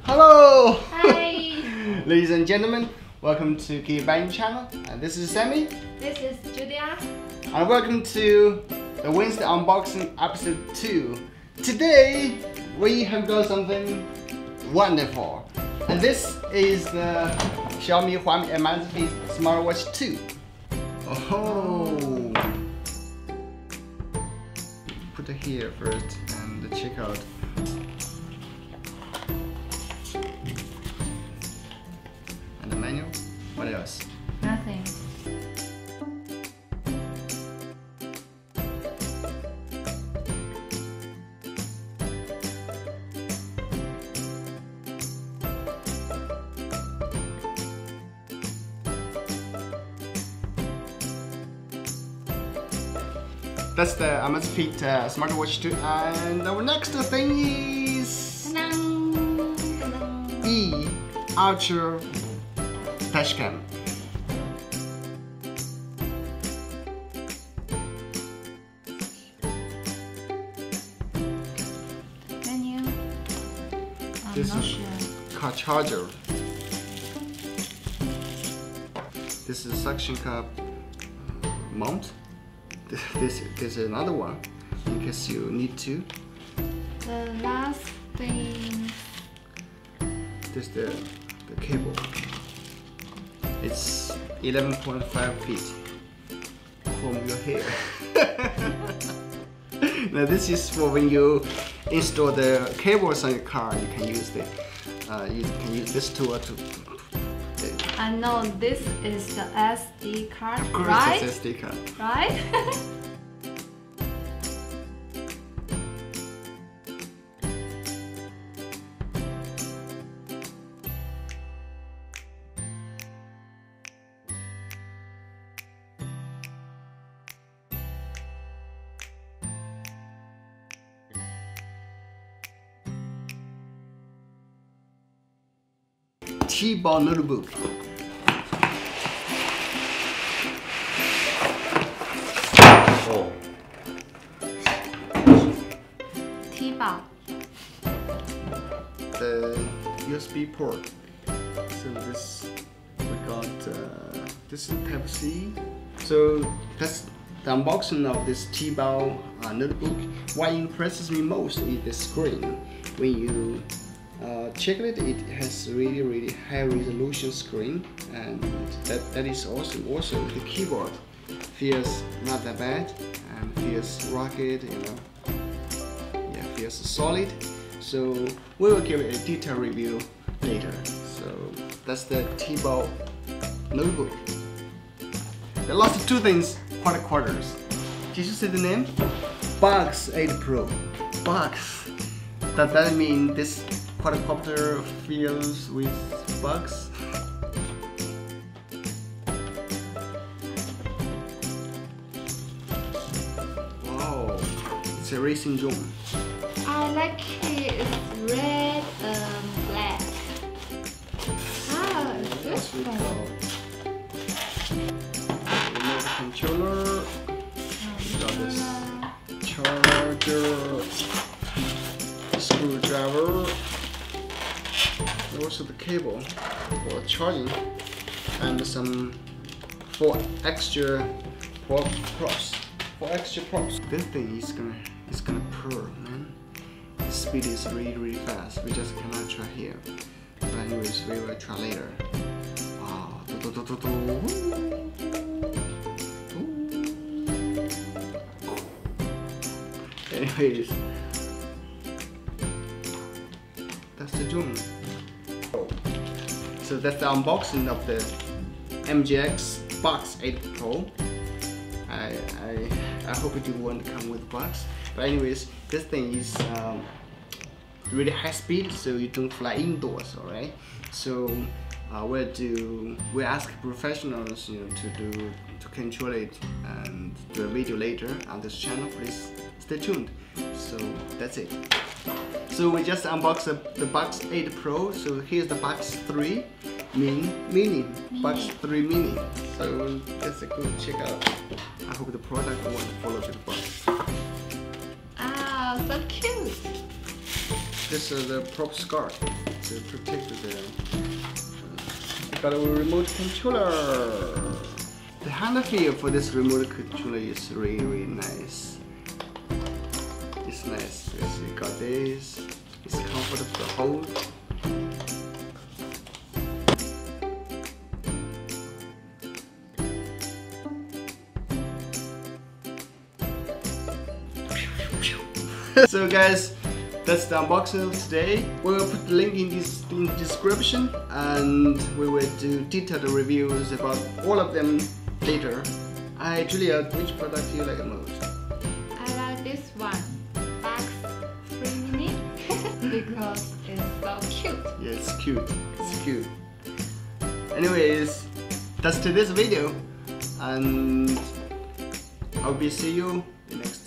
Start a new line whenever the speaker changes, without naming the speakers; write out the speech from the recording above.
Hello!
Hi!
Ladies and gentlemen, welcome to Keep Buying channel. This is Sammy.
This is Julia.
And welcome to the Wednesday unboxing episode 2. Today we have got something wonderful. And this is the Huami Amazfit Smartwatch 2. Oh! Put it here first and check out. And the manual. What else?
Nothing.
That's the Amazfit Smartwatch 2, and our next thing is E Ultra Dashcam.
Menu.
This
not
is
sure.
car charger. This is suction cup mount. This is another one in case you need to.
The last thing.
This is the cable. It's 11.5 feet. Comb your hair. Now this is for when you install the cables on your car. You can use this tool to.
I know this is the SD card,
Of course,
right?
it's SD card.
Right?
T-ball notebook. Oh.
T-bar.
The USB port. So this we got this is Type-C. So that's the unboxing of this T-ball notebook. What impresses me most is the screen. When you check it, it has really high resolution screen, and that is awesome. Also the keyboard feels not that bad and feels rugged, you know. Yeah, feels solid. So we will give it a detailed review later. So that's the T-ball notebook. The last two things, quarters. Did you see the name? Box 8 Pro. Box. Does that mean this quadcopter fills with bugs? Wow, it's a racing drone.
I like it. It's red and black. Ah, it's
That's
good.
really cool. Remote controller. Got this charger, screwdriver, and also the cable for charging, and some four extra props. This thing is gonna purr, man. The speed is really fast. We just cannot try here. But anyways, we will try later. Wow. Anyways, that's the drone. So that's the unboxing of the MGX Box 8 Pro. I hope it won't come with box. But anyways, this thing is really high speed, so you don't fly indoors, alright? So we ask professionals, you know, to control it and do a video later on this channel. Please stay tuned. So that's it. So we just unboxed the Box 8 Pro. So here's the Box 3 Mini. Box 3 Mini. So that's a good check out. I hope the product won't follow the box.
Ah, so cute.
this is the prop scarf to protect the. Got a remote controller. The hand feel for this remote controller is really nice. It's nice. Yes, you got this. It's comfortable to hold. So guys, that's the unboxing of today. We will put the link in the description, and we will do detailed reviews about all of them later. Julia, which product do you like the most?
I like this one, box 3 minutes, because it's so cute.
Yeah, it's cute. It's cute. Anyways, that's today's video, and I'll be see you next time.